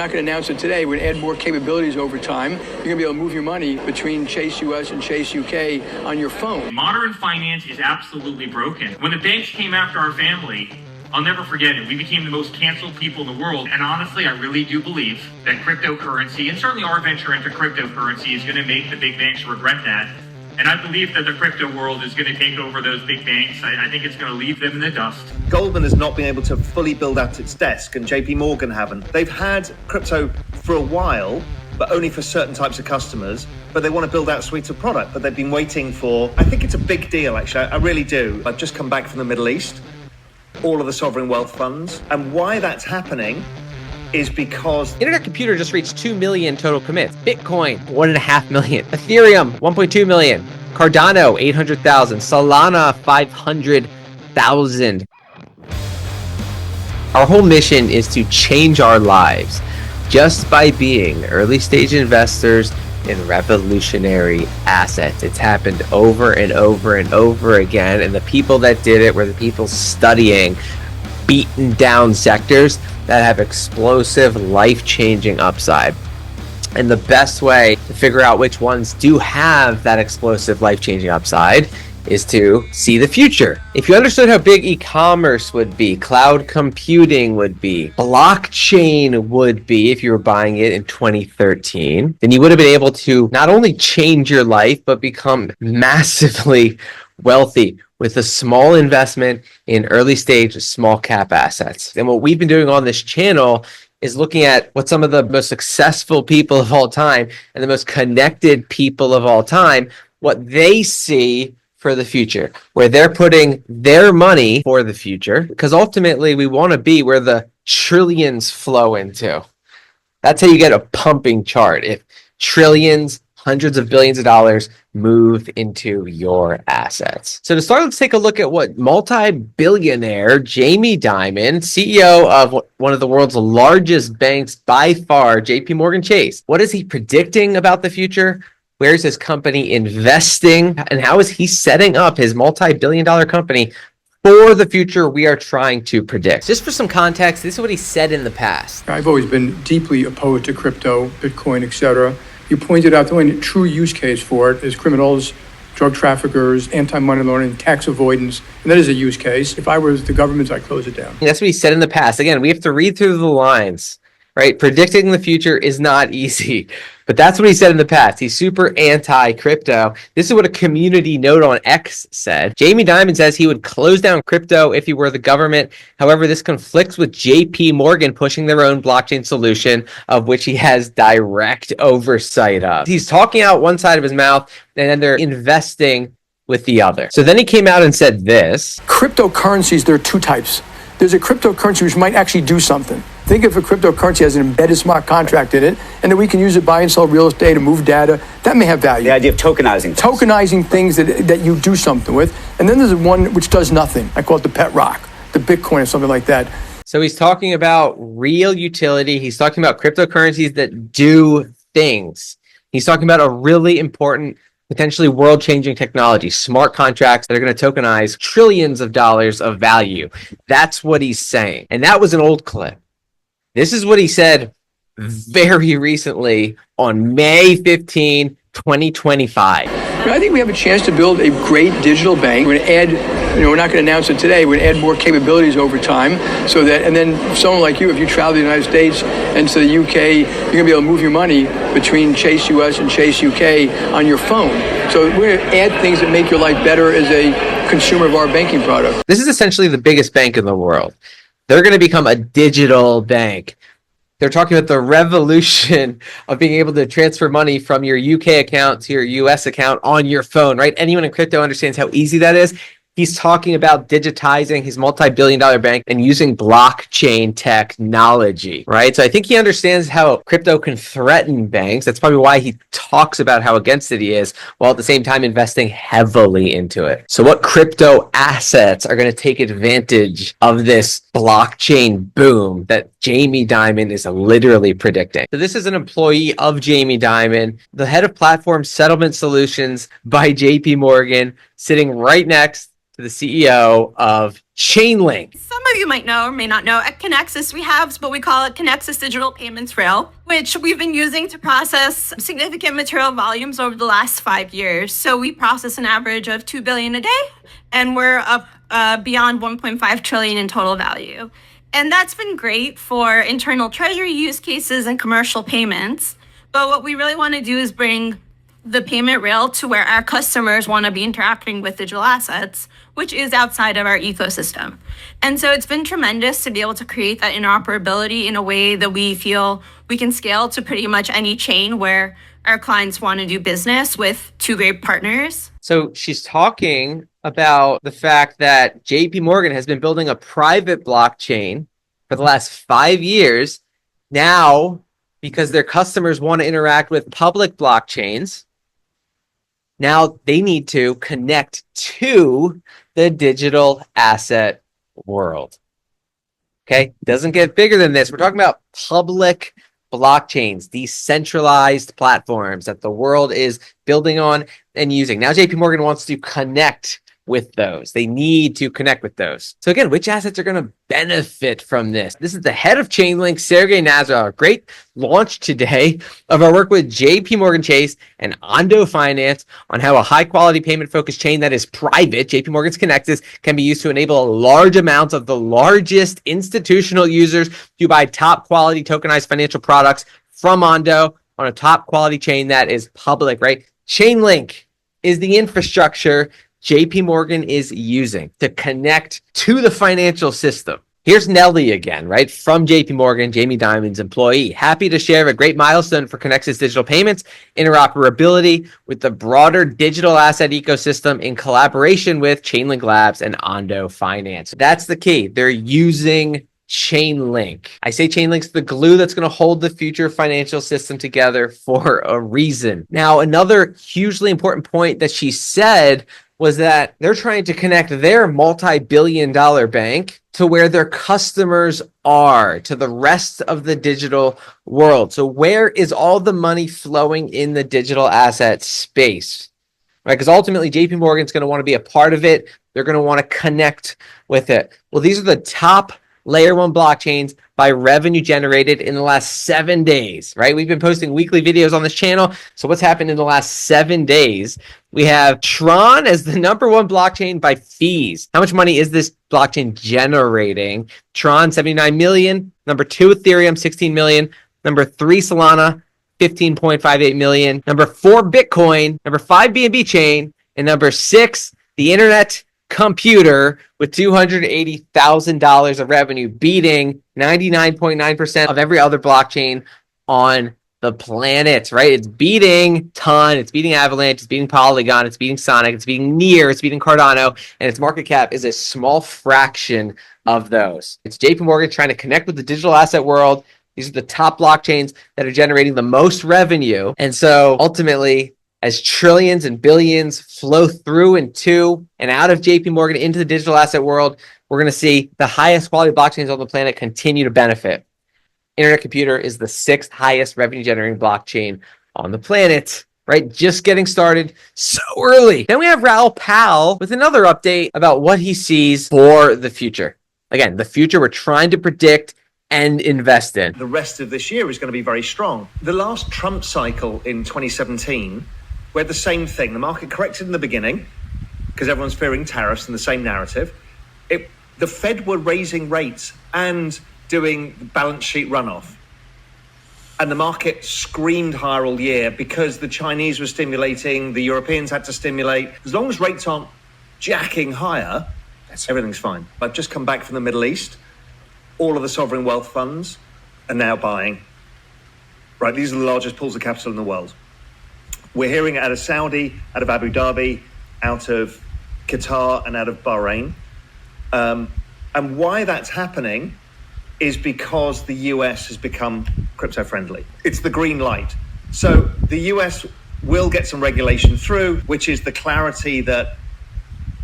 not going to announce it today. We're going to add more capabilities over time. You're going to be able to move your money between Chase US and Chase UK on your phone. Modern finance is absolutely broken. When the banks came after our family, I'll never forget it. We became the most canceled people in the world. And honestly, I really do believe that cryptocurrency, and certainly our venture into cryptocurrency, is going to make the big banks regret that. And I believe that the crypto world is going to take over those big banks. I think it's going to leave them in the dust. Goldman has not been able to fully build out its desk, and JP Morgan haven't. They've had crypto for a while, but only for certain types of customers. But they want to build out suites of product, but they've been waiting for... I think it's a big deal, actually. I really do. I've just come back from the Middle East, all of the sovereign wealth funds. And why that's happening is because Internet Computer just reached 2 million total commits. Bitcoin, 1.5 million. Ethereum, 1.2 million. Cardano, 800,000. Solana, 500,000. Our whole mission is to change our lives just by being early stage investors in revolutionary assets. It's happened over and over and over again. And the people that did it were the people studying beaten down sectors that have explosive, life-changing upside. And the best way to figure out which ones do have that explosive, life-changing upside is to see the future. If you understood how big e-commerce would be, cloud computing would be, blockchain would be if you were buying it in 2013, then you would have been able to not only change your life, but become massively wealthy with a small investment in early stage small cap assets. And what we've been doing on this channel is looking at what some of the most successful people of all time and the most connected people of all time, what they see for the future, where they're putting their money for the future, because ultimately we want to be where the trillions flow into. That's how you get a pumping chart. If trillions, hundreds of billions of dollars move into your assets. So to start, let's take a look at what multi-billionaire Jamie Dimon, CEO of one of the world's largest banks by far, JP Morgan Chase, what is he predicting about the future? Where's his company investing? And how is he setting up his multi-billion-dollar company for the future we are trying to predict? Just for some context, this is what he said in the past. I've always been deeply opposed to crypto, Bitcoin, etc. You pointed out the only true use case for it is criminals, drug traffickers, anti-money laundering, tax avoidance, and that is a use case. If I was the government, I'd close it down. That's what he said in the past. Again, we have to read through the lines, right? Predicting the future is not easy, but that's what he said in the past. He's super anti-crypto. This is what a community note on X said. Jamie Dimon says he would close down crypto if he were the government. However, this conflicts with JP Morgan pushing their own blockchain solution, of which he has direct oversight of. He's talking out one side of his mouth, and then they're investing with the other. So then he came out and said this. Cryptocurrencies, there are two types. There's a cryptocurrency which might actually do something. Think if a cryptocurrency has an embedded smart contract in it, and then we can use it to buy and sell real estate and move data. That may have value. the idea of tokenizing. Tokenizing things that you do something with. And then there's one which does nothing. I call it the pet rock, the Bitcoin or something like that. So he's talking about real utility. He's talking about cryptocurrencies that do things. He's talking about a really important, potentially world-changing technology, smart contracts that are going to tokenize trillions of dollars of value. That's what he's saying. And that was an old clip. This is what he said very recently on May 15, 2025. I think we have a chance to build a great digital bank. We're going to add, we're not going to announce it today, we're going to add more capabilities over time so that, and then someone like you, if you travel to the United States and to the UK, you're going to be able to move your money between Chase US and Chase UK on your phone. So we're going to add things that make your life better as a consumer of our banking product. This is essentially the biggest bank in the world. They're going to become a digital bank. They're talking about the revolution of being able to transfer money from your UK account to your US account on your phone, right? Anyone in crypto understands how easy that is. He's talking about digitizing his multi-billion-dollar bank and using blockchain technology, right? So I think he understands how crypto can threaten banks. That's probably why he talks about how against it he is, while at the same time investing heavily into it. So what crypto assets are going to take advantage of this blockchain boom that Jamie Dimon is literally predicting? So this is an employee of Jamie Dimon, the head of platform settlement solutions by JP Morgan, sitting right next to the CEO of Chainlink. Some of you might know or may not know, at Connexus, we have what we call a Connexus Digital Payments Rail, which we've been using to process significant material volumes over the last 5 years. So we process an average of 2 billion a day, and we're up beyond 1.5 trillion in total value. And that's been great for internal treasury use cases and commercial payments. But what we really want to do is bring the payment rail to where our customers want to be interacting with digital assets, which is outside of our ecosystem. And so it's been tremendous to be able to create that interoperability in a way that we feel we can scale to pretty much any chain where our clients want to do business with two great partners. So she's talking about the fact that JP Morgan has been building a private blockchain for the last 5 years. Now, because their customers want to interact with public blockchains, now they need to connect to the digital asset world. Okay, doesn't get bigger than this. We're talking about public blockchains, decentralized platforms that the world is building on and using. Now JP Morgan wants to connect with those. They need to connect with those. So again, which assets are going to benefit from this? This is the head of Chainlink, Sergey Nazarov. Great launch today of our work with JP Morgan Chase and Ondo Finance on how a high-quality payment-focused chain that is private, JP Morgan's Connexus, can be used to enable large amounts of the largest institutional users to buy top-quality tokenized financial products from Ondo on a top-quality chain that is public, right? Chainlink is the infrastructure JP Morgan is using to connect to the financial system. Here's Nelly again, right? From JP Morgan, Jamie Dimon's employee. Happy to share a great milestone for Connexus Digital Payments, interoperability with the broader digital asset ecosystem in collaboration with Chainlink Labs and Ondo Finance. That's the key. They're using Chainlink. I say Chainlink's the glue that's going to hold the future financial system together for a reason. Now, another hugely important point that she said was that they're trying to connect their multi-billion-dollar bank to where their customers are, to the rest of the digital world. So where is all the money flowing in the digital asset space? Right? Because ultimately, JP Morgan's going to want to be a part of it. They're going to want to connect with it. Well, these are the top layer one blockchains by revenue generated in the last 7 days, right? We've been posting weekly videos on this channel. So what's happened in the last 7 days? We have Tron as the number one blockchain by fees. How much money is this blockchain generating? Tron, 79 million. Number 2, Ethereum, 16 million. Number 3, Solana, 15.58 million. Number 4, Bitcoin. Number 5, BNB chain. And number 6, the internet computer with $280,000 of revenue, beating 99.9% of every other blockchain on the planet, right? It's beating Ton, it's beating Avalanche, it's beating Polygon, it's beating Sonic, it's beating Near, it's beating Cardano, and its market cap is a small fraction of those. It's JP Morgan trying to connect with the digital asset world. These are the top blockchains that are generating the most revenue. And so ultimately, as trillions and billions flow through and to and out of JP Morgan into the digital asset world, we're going to see the highest quality blockchains on the planet continue to benefit. Internet Computer is the 6th highest revenue generating blockchain on the planet, right? Just getting started so early. Then we have Raoul Pal with another update about what he sees for the future. Again, the future we're trying to predict and invest in. The rest of this year is going to be very strong. The last Trump cycle in 2017, we had the same thing. The market corrected in the beginning because everyone's fearing tariffs and the same narrative. The Fed were raising rates and doing balance sheet runoff. And the market screamed higher all year because the Chinese were stimulating, the Europeans had to stimulate. As long as rates aren't jacking higher, everything's fine. I've just come back from the Middle East. All of the sovereign wealth funds are now buying. Right, these are the largest pools of capital in the world. We're hearing it out of Saudi, out of Abu Dhabi, out of Qatar, and out of Bahrain. And why that's happening is because the US has become crypto friendly. It's the green light. So the US will get some regulation through, which is the clarity that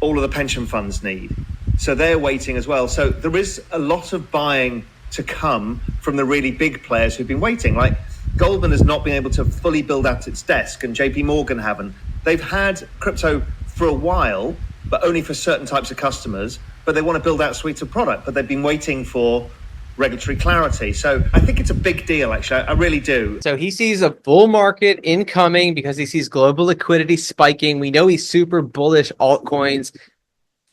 all of the pension funds need. So they're waiting as well. So there is a lot of buying to come from the really big players who've been waiting. Like Goldman has not been able to fully build out its desk, and JP Morgan haven't. They've had crypto for a while, but only for certain types of customers. But they want to build out suites of product, but they've been waiting for regulatory clarity. So I think it's a big deal, actually. I really do. So he sees a bull market incoming because he sees global liquidity spiking. We know he's super bullish altcoins,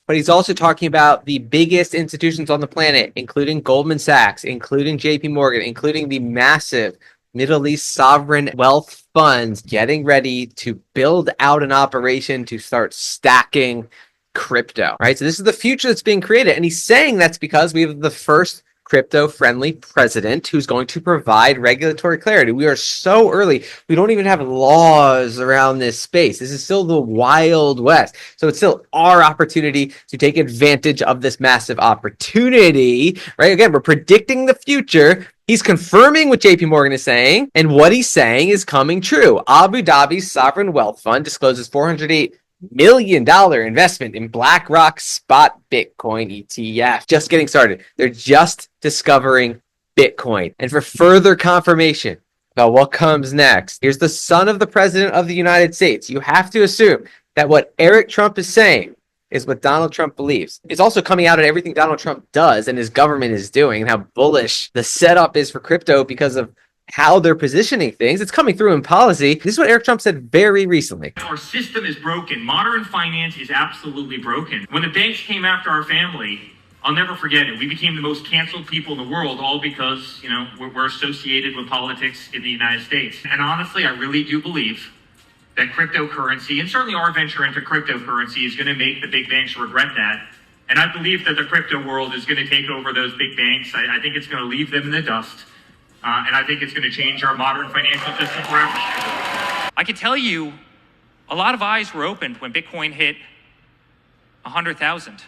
but he's also talking about the biggest institutions on the planet, including Goldman Sachs, including JP Morgan, including the massive Middle East sovereign wealth funds getting ready to build out an operation to start stacking crypto, right? So this is the future that's being created. And he's saying that's because we have the first crypto-friendly president who's going to provide regulatory clarity. We are so early. We don't even have laws around this space. This is still the Wild West. So it's still our opportunity to take advantage of this massive opportunity, right? Again, we're predicting the future. He's confirming what JP Morgan is saying, and what he's saying is coming true. Abu Dhabi's sovereign wealth fund discloses $408 million investment in BlackRock spot Bitcoin ETF. Just getting started. They're just discovering Bitcoin. And for further confirmation about what comes next, here's the son of the president of the United States. You have to assume that what Eric Trump is saying is what Donald Trump believes. It's also coming out of everything Donald Trump does and his government is doing, and how bullish the setup is for crypto because of how they're positioning things. It's coming through in policy. This is what Eric Trump said very recently. Our system is broken. Modern finance is absolutely broken. When the banks came after our family, I'll never forget it. We became the most canceled people in the world, all because, we're associated with politics in the United States. And honestly, I really do believe that cryptocurrency, and certainly our venture into cryptocurrency, is going to make the big banks regret that. And I believe that the crypto world is going to take over those big banks. I think it's going to leave them in the dust. And I think it's going to change our modern financial system forever. I can tell you, a lot of eyes were opened when Bitcoin hit 100,000.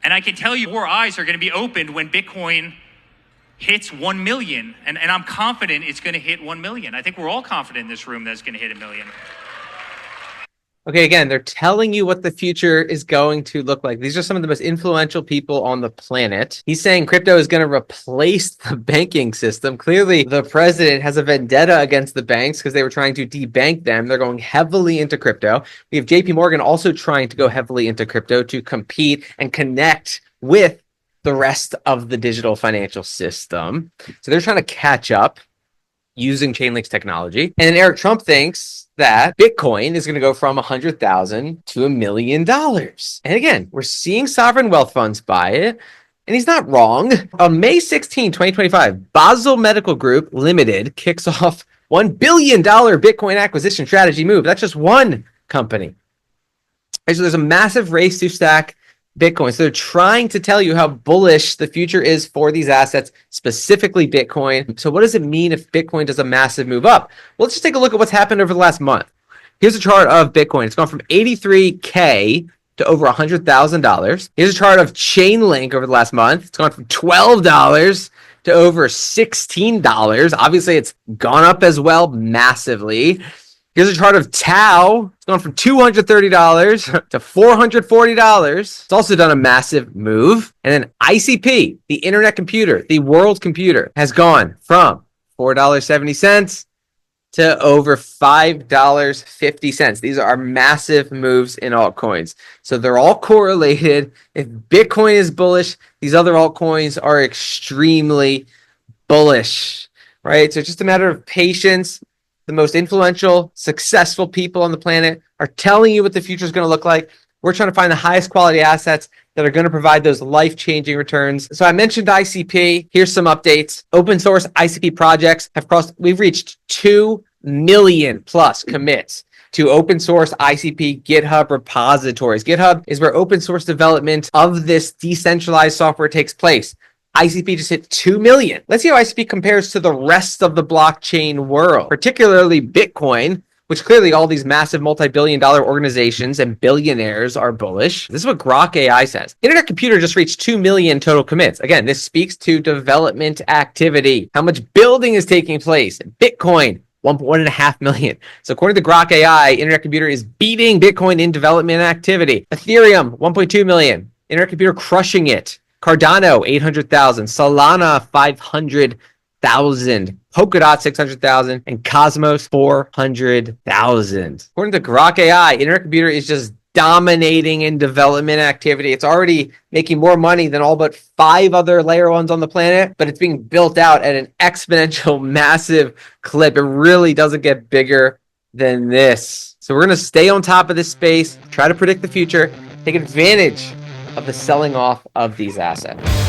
And I can tell you more eyes are going to be opened when Bitcoin hits 1 million. And I'm confident it's going to hit 1 million. I think we're all confident in this room that it's going to hit 1 million. Okay, again, they're telling you what the future is going to look like. These are some of the most influential people on the planet. He's saying crypto is going to replace the banking system. Clearly, the president has a vendetta against the banks because they were trying to debank them. They're going heavily into crypto. We have JP Morgan also trying to go heavily into crypto to compete and connect with the rest of the digital financial system. So they're trying to catch up using Chainlink's technology. And Eric Trump thinks that Bitcoin is going to go from 100,000 to $1 million. And again, we're seeing sovereign wealth funds buy it. And he's not wrong. On May 16, 2025, Basel Medical Group Limited kicks off $1 billion Bitcoin acquisition strategy move. That's just one company. So there's a massive race to stack Bitcoin. So they're trying to tell you how bullish the future is for these assets, specifically Bitcoin. So what does it mean if Bitcoin does a massive move up? Well, let's just take a look at what's happened over the last month. Here's a chart of Bitcoin. It's gone from 83K to over $100,000. Here's a chart of Chainlink over the last month. It's gone from $12 to over $16. Obviously, it's gone up as well massively. Here's a chart of Tau. It's gone from $230 to $440. It's also done a massive move. And then ICP, the internet computer, the world computer, has gone from $4.70 to over $5.50. These are massive moves in altcoins. So they're all correlated. If Bitcoin is bullish, these other altcoins are extremely bullish, right? So it's just a matter of patience. The most influential, successful people on the planet are telling you what the future is going to look like. We're trying to find the highest quality assets that are going to provide those life-changing returns. So I mentioned ICP. Here's some updates. Open source ICP projects we've reached 2 million plus commits to open source ICP GitHub repositories. GitHub is where open source development of this decentralized software takes place. ICP just hit 2 million. Let's see how ICP compares to the rest of the blockchain world, particularly Bitcoin, which clearly all these massive multi-billion-dollar organizations and billionaires are bullish. This is what Grok AI says. Internet Computer just reached 2 million total commits. Again, this speaks to development activity, how much building is taking place. Bitcoin, 1.5 million. So according to Grok AI, Internet Computer is beating Bitcoin in development activity. Ethereum, 1.2 million. Internet Computer crushing it. Cardano, 800,000. Solana, 500,000. Polkadot, 600,000. And Cosmos, 400,000. According to Grok AI, Internet Computer is just dominating in development activity. It's already making more money than all but 5 other layer ones on the planet, but it's being built out at an exponential, massive clip. It really doesn't get bigger than this. So we're going to stay on top of this space, try to predict the future, take advantage of the selling off of these assets.